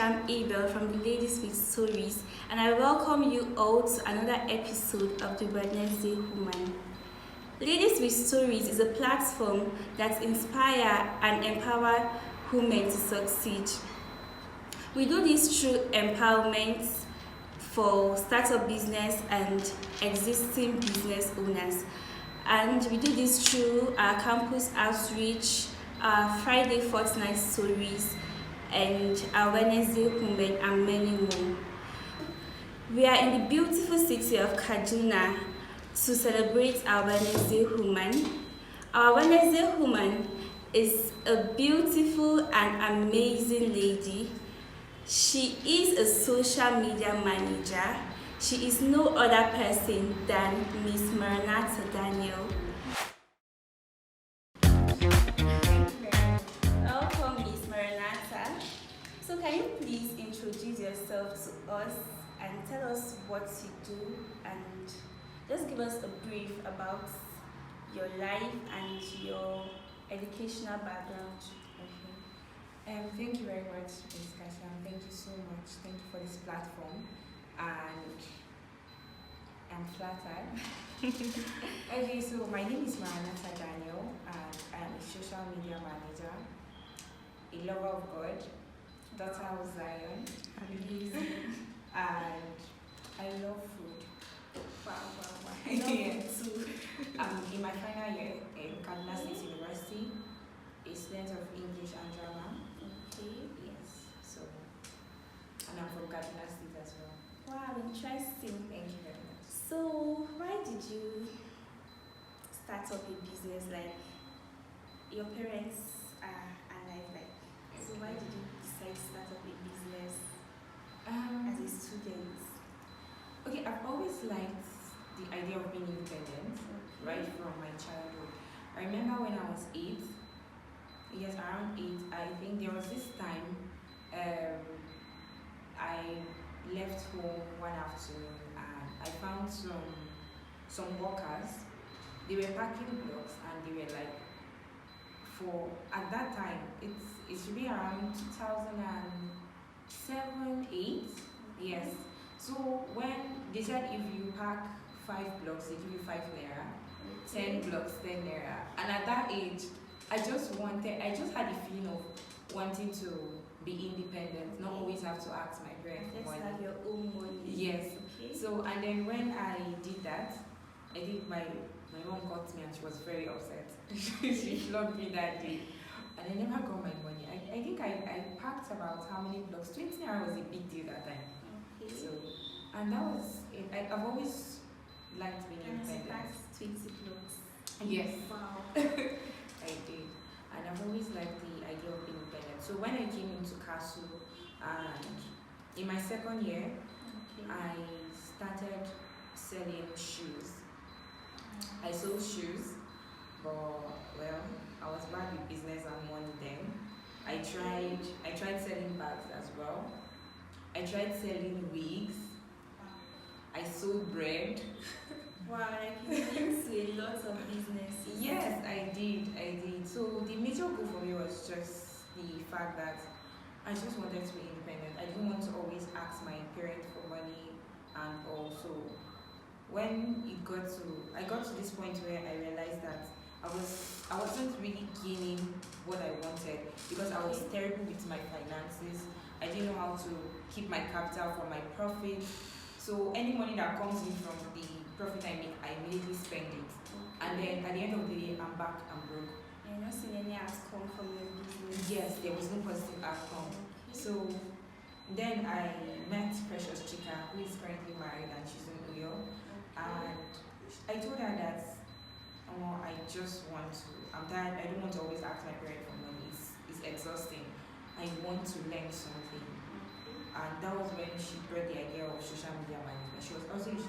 I'm Abel from the Ladies with Stories, and I welcome you all to another episode of the Wednesday Woman. Ladies with Stories is a platform that inspires and empowers women to succeed. We do this through empowerment for startup business and existing business owners. And we do this through our campus outreach, our Friday fortnight stories, and our Wednesday women, and many more. We are in the beautiful city of Kaduna to celebrate our Wednesday woman. Our Wednesday woman is a beautiful and amazing lady. She is a social media manager. She is no other person than Miss Maranatha Daniel. Welcome, Miss Maranatha. So can you please introduce yourself to us and tell us what you do and just give us a brief about your life and your educational background? Thank you very much, Ms. Kasha. Thank you so much. Thank you for this platform. And I'm flattered. Okay, so my name is Maranatha Daniel, and I'm a social media manager, a lover of God, daughter of Zion, and I love food. Wow. I love food too. I'm in my final year in Kaduna State University, a student of English and drama. Okay. Yes, so, and I'm from Kaduna State as well. Wow, interesting. Thank you very much. So why did you start up a business? Like your parents are alive, like, so why did you decide to start up a business as a student? Okay, I've always liked the idea of being independent, right from my childhood. I remember when I was 8, yes, around 8, I think there was this time I left home one afternoon and I found some workers. They were packing blocks and they were like, for at that time it should be around 2007, 8, yes. So when they said if you pack 5 blocks they give you 5 naira, 10 blocks 10 naira, and at that age I just had the feeling of wanting to be independent, not always have to ask my parents for money. Have your own money. Yes. Okay. So and then when I did that, I think my mom caught me and she was very upset. She flogged me that day, and I never got my money. I think I packed about how many blocks? 20 naira was a big deal that time. Okay. So, and that was it. I've always liked being independent. That's 20 blocks. Yes. Wow. I did. And I've always liked the idea of being independent. So when I came into Castle, and in my second year, I started selling shoes. I sold shoes, but well, I was bad with business and money then. I tried selling bags as well. I tried selling wigs. I sold bread. Wow, like you went into a lot of businesses. Yes, I did. So the major goal for me was just the fact that I just wanted to be independent. I didn't want to always ask my parents for money, and also when I got to this point where I realized that I wasn't really gaining what I wanted because I was terrible with my finances. I didn't know how to keep my capital from my profit. So any money that comes in from the profit I make, I immediately spend it. And then at the end of the day, I'm back, I'm broke. You're not seeing any outcome from your business. Yes, there was no positive outcome. So then I met Precious Chika, who is currently married and she's in Uyo. And I told her that I'm tired, I don't want to always ask my parents for money. It's exhausting. I want to learn something. And that was when she brought the idea of social media management. She's also a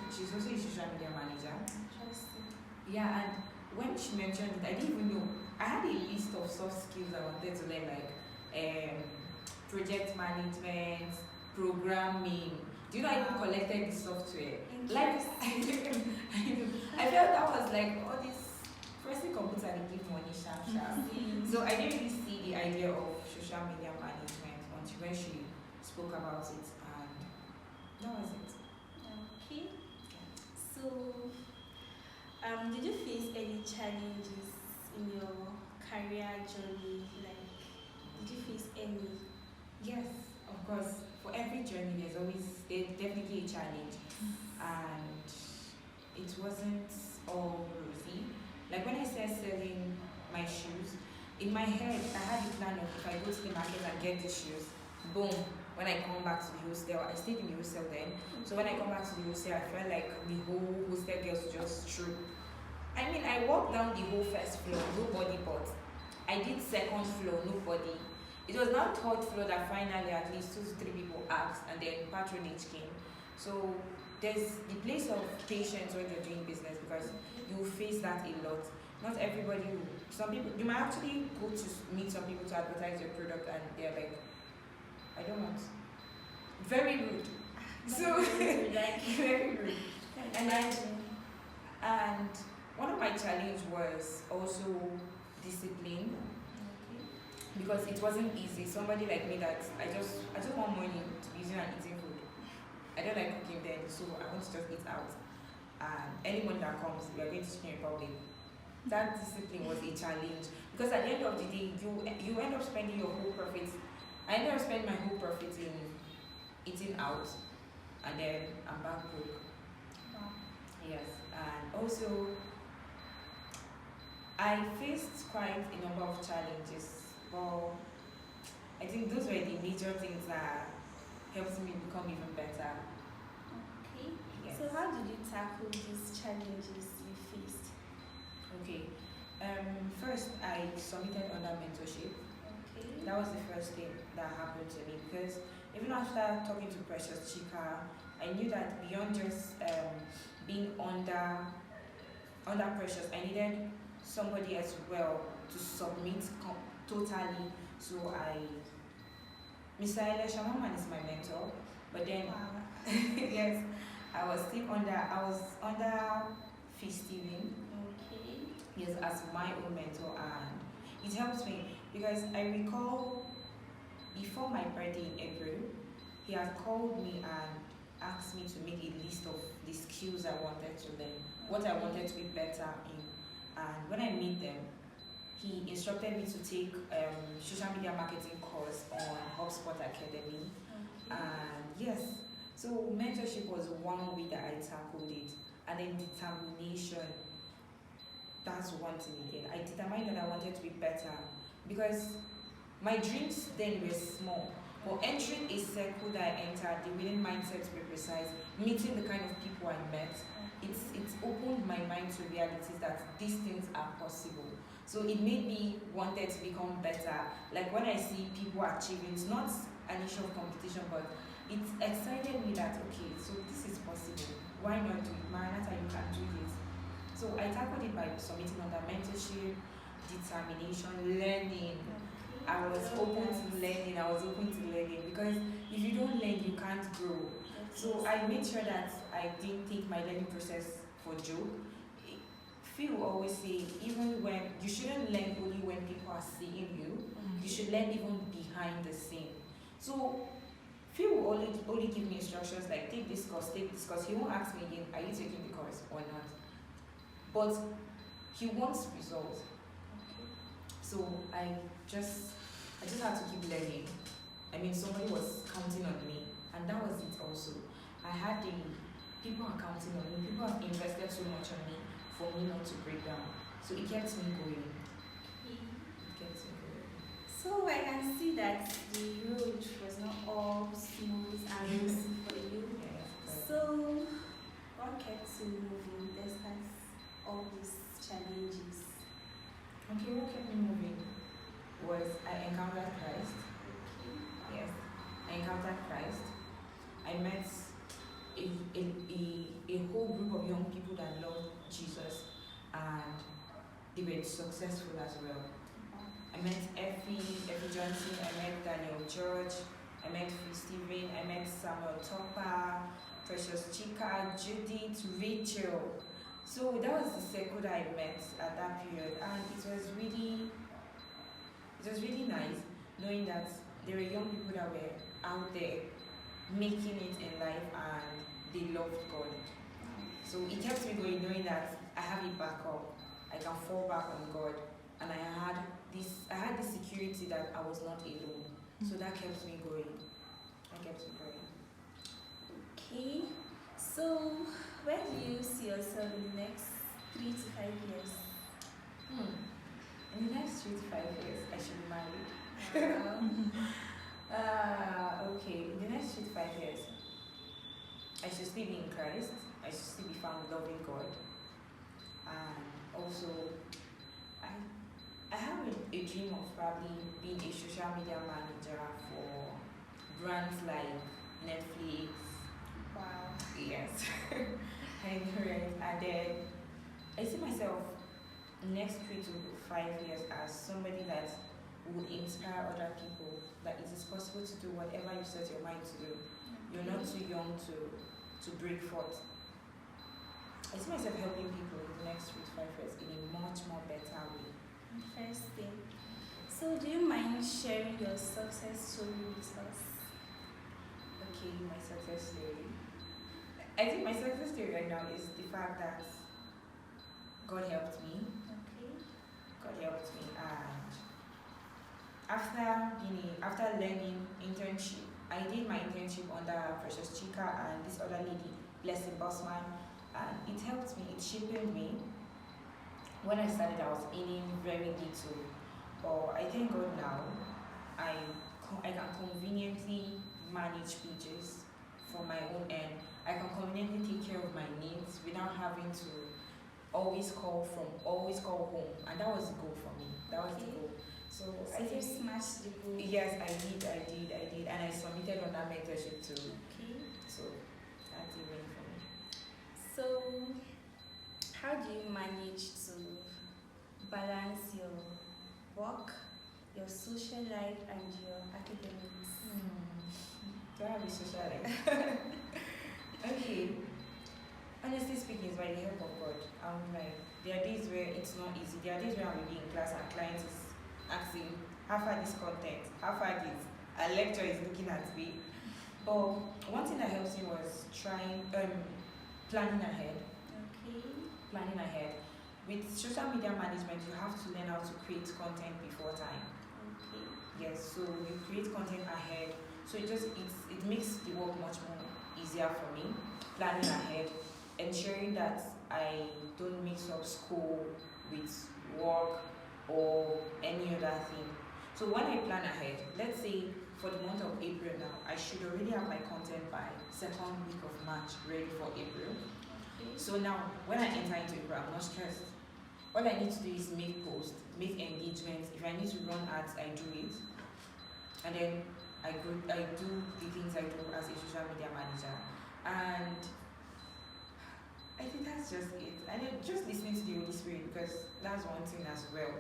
social media manager. Interesting. Yeah, and when she mentioned it, I didn't even know. I had a list of soft skills I wanted to learn, like project management, programming. Do you know I even collected the software? Like I felt that was like all this pressing computer and give money sharp. So I didn't really see the idea of social media management until when she spoke about it, and that was it. Okay. So, did you face any challenges in your career journey? Like, did you face any? Yes, of course. For every journey, there's definitely a challenge, and it wasn't all rosy. Like when I started selling my shoes, in my head I had a plan of if I go to the market and get the shoes, boom. When I come back to the hostel, I stayed in the hostel then. So when I come back to the hostel, I felt like the whole hostel girls just troop. I mean, I walked down the whole first floor, nobody bought. I did second floor, nobody. It was now third floor that finally at least 2 to 3 people asked, and then patronage came. So there's the place of patience when you're doing business, because you face that a lot. Not everybody will. Some people, you might actually go to meet some people to advertise your product, and they're like, I don't want. Very rude. So like, very rude. And one of my challenge was also discipline, because it wasn't easy. Somebody like me that I just want money to be using and eating food. I don't like cooking then, so I want to just eat out. And anyone that comes, we are going to Chicken Republic. That discipline was a challenge, because at the end of the day, you end up spending your whole profits. I ended up spending my whole profits in eating out, and then I'm back broke. Wow. Yes, and also I faced quite a number of challenges, but I think those were the major things that helped me become even better. Okay. Yes. So how did you tackle these challenges you faced? Okay. First, I submitted under mentorship. Okay. That was the first thing that happened to me, because even after talking to Precious Chica, I knew that beyond just being under Precious, I needed somebody as well to submit totally. So Mr. Elisha Maman is my mentor, but then Wow. yes, I was under Fee Steven. Okay. Yes, as my own mentor, and it helps me because I recall before my birthday in April, he had called me and asked me to make a list of the skills I wanted to learn, what I wanted to be better in, and when I made them, he instructed me to take social media marketing course on HubSpot Academy. Okay. And yes, so mentorship was one way that I tackled it, and then determination. That's one thing again. I determined that I wanted to be better, because my dreams then were small. But entering a circle that I entered, the winning mindset to be precise, meeting the kind of people I met, it's opened my mind to realities that these things are possible. So it made me wanted to become better. Like when I see people achieving, it's not an issue of competition, but it excited me that okay, so this is possible. Why not do it? Maranatha, you can do this. So I tackled it by submitting under mentorship, determination, learning. I was open to learning, because if you don't learn, you can't grow. So I made sure that I didn't take my learning process for joke. Phil will always say, even when you shouldn't learn only when people are seeing you, you should learn even behind the scene. So Phil will only give me instructions like take this course. He won't ask me again, are you taking the course or not? But he wants results. So I just had to keep learning. I mean, somebody was counting on me, and that was it also. I had the people are counting on me. People have invested so much on me for me not to break down. So it kept me going. So I can see that the road was not all smooth and rosy for you. Yes, So what kept you moving despite all these challenges? okay, what kept me moving was I encountered Christ. Yes, I encountered Christ. I met a whole group of young people that loved Jesus, and they were successful as well. I met Effie Johnson, I met Daniel George, I met Fee Steven, I met Samuel Topper, Precious Chica, Judith, Rachel. So that was the circle that I met at that period, and it was really nice knowing that there were young people that were out there making it in life and they loved God. So it kept me going, knowing that I have a backup. I can fall back on God, and I had this security that I was not alone. So that kept me going. That kept me going. Okay. So, where do you see yourself in the next 3 to 5 years? In the next 3 to 5 years, I should be married. Okay. In the next 3 to 5 years, I should still be in Christ. I should still be found loving God. And also, I have a dream of probably being a social media manager for brands like Netflix. Wow. Yes. I know, right? And then I see myself next 3 to 5 years as somebody that would inspire other people that it is possible to do whatever you set your mind to do. You're not too young to break forth. I see myself helping people in the next 3 to 5 years in a much more better way. Interesting. So, do you mind sharing your success story with us? Okay, my success story. I think my success story right now is the fact that God helped me. Okay. God helped me, and after learning internship, I did my internship under Precious Chika and this other lady, Blessing Bossman, and it helped me. It shaped me. When I started, I was earning very little, but I thank God now. I can conveniently manage pages for my own end. I can conveniently take care of my needs without having to always call home, and that was the goal for me. That was the goal. So I I think just smashed the goal. yes, I did, and I submitted on that mentorship too. Okay. So that's a win for me. So, how do you manage to balance your work, your social life, and your academics? Do I have a social life? Okay. Honestly speaking, it's by the help of God. Like, there are days where it's not easy. There are days where I'm reading in class and clients is asking, how far this content? How far this? A lecturer is looking at me. But one thing that helps me was planning ahead. Okay. Planning ahead. With social media management, you have to learn how to create content before time. Okay. Yes, so you create content ahead. So it makes the work much more easier for me. Planning ahead, ensuring that I don't mix up school with work or any other thing. So when I plan ahead, let's say for the month of April now, I should already have my content by second week of March ready for April. Okay. So now when I enter into April, I'm not stressed. All I need to do is make posts, make engagements. If I need to run ads, I do it. And then I do the things I do as a social media manager. And I think that's just it. And then just listening to the Holy Spirit, because that's one thing as well.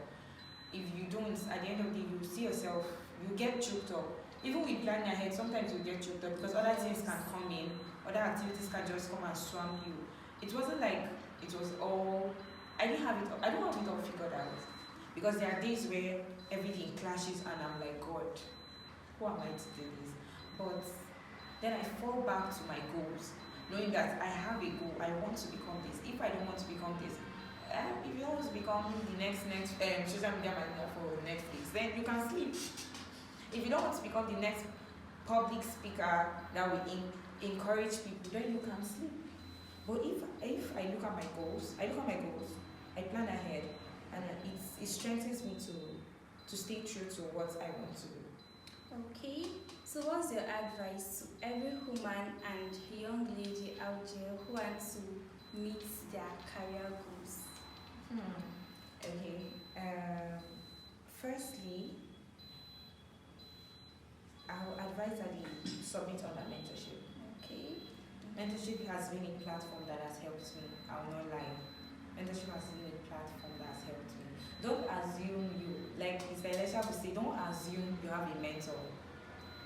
If you don't, at the end of the day, you see yourself, you get choked up. Even with planning ahead, sometimes you get choked up because other things can come in, other activities can just come and swamp you. It wasn't like it was all, I don't have it all figured out. Because there are days where everything clashes and I'm like, God, who am I to do this? But then I fall back to my goals, knowing that I have a goal. I want to become this. If I don't want to become this, if you always become the next social media manager for Netflix, then you can sleep. If you don't want to become the next public speaker that will encourage people, then you can sleep. But if I look at my goals, I plan ahead, and it strengthens me to stay true to what I want to do. Okay, so what's your advice to every woman and young lady out there who want to meet their career goals? Okay. Firstly, I will advise that they submit on a mentorship. Okay. Mentorship has been a platform that has helped me. I will not lie. Mentorship has been a platform that has helped me. Don't assume like Mr. Elisha would say, don't assume you have a mentor.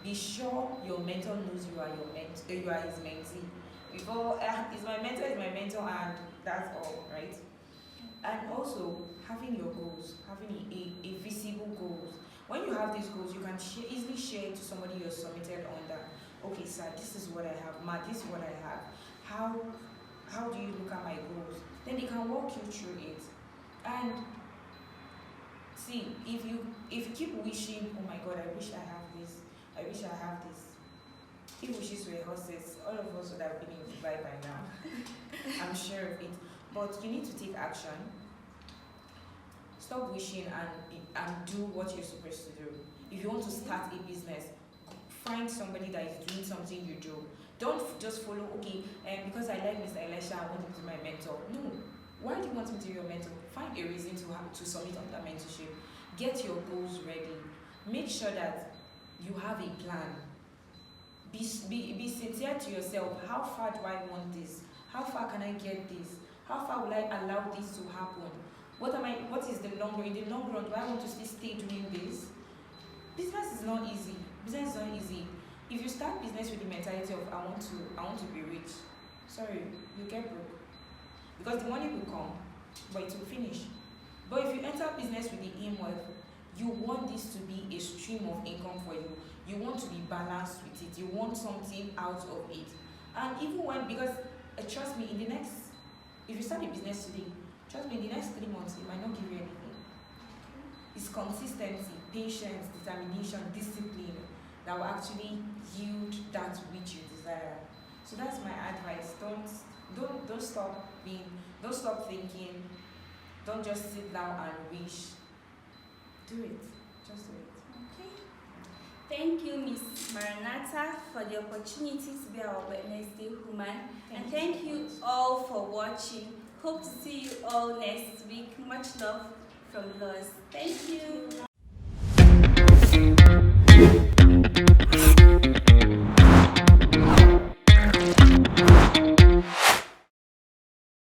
Be sure your mentor knows you are you are his mentee. Before, is my mentor, and that's all, right? And also, having your goals, having a visible goals. When you have these goals, you can easily share it to somebody you're submitted under. Okay, sir, this is what I have. Ma, this is what I have. How do you look at my goals? Then they can walk you through it. And see, if you keep wishing, oh my God, I wish I have this, I wish I have this. If wishes were horses, all of us would have been in Dubai by now. I'm sure of it. But you need to take action. Stop wishing and do what you're supposed to do. If you want to start a business, find somebody that is doing something you do. Don't just follow, okay, because I like Mr. Elisha, I want him to be my mentor. No. Why do you want him to be your mentor? Find a reason to submit on that mentorship. Get your goals ready. Make sure that you have a plan. Be sincere to yourself. How far do I want this? How far can I get this? How far will I allow this to happen? What is the long run? In the long run, do I want to still stay doing this? Business is not easy. Business is not easy. If you start business with the mentality of I want to be rich, sorry, you get broke. Because the money will come, but it will finish. But if you enter business with the aim of you want this to be a stream of income for you, you want to be balanced with it, you want something out of it. And even because trust me, if you start a business today, trust me, in the next 3 months, it might not give you anything. It's consistency, patience, determination, discipline that will actually yield that which you desire. So that's my advice. Don't stop thinking. Don't just sit down and wish. Do it. Just do it. Okay. Thank you, Miss Maranatha, for the opportunity to be our Wednesday woman. And thank you all for watching. Hope to see you all next week. Much love from Loz. Thank you.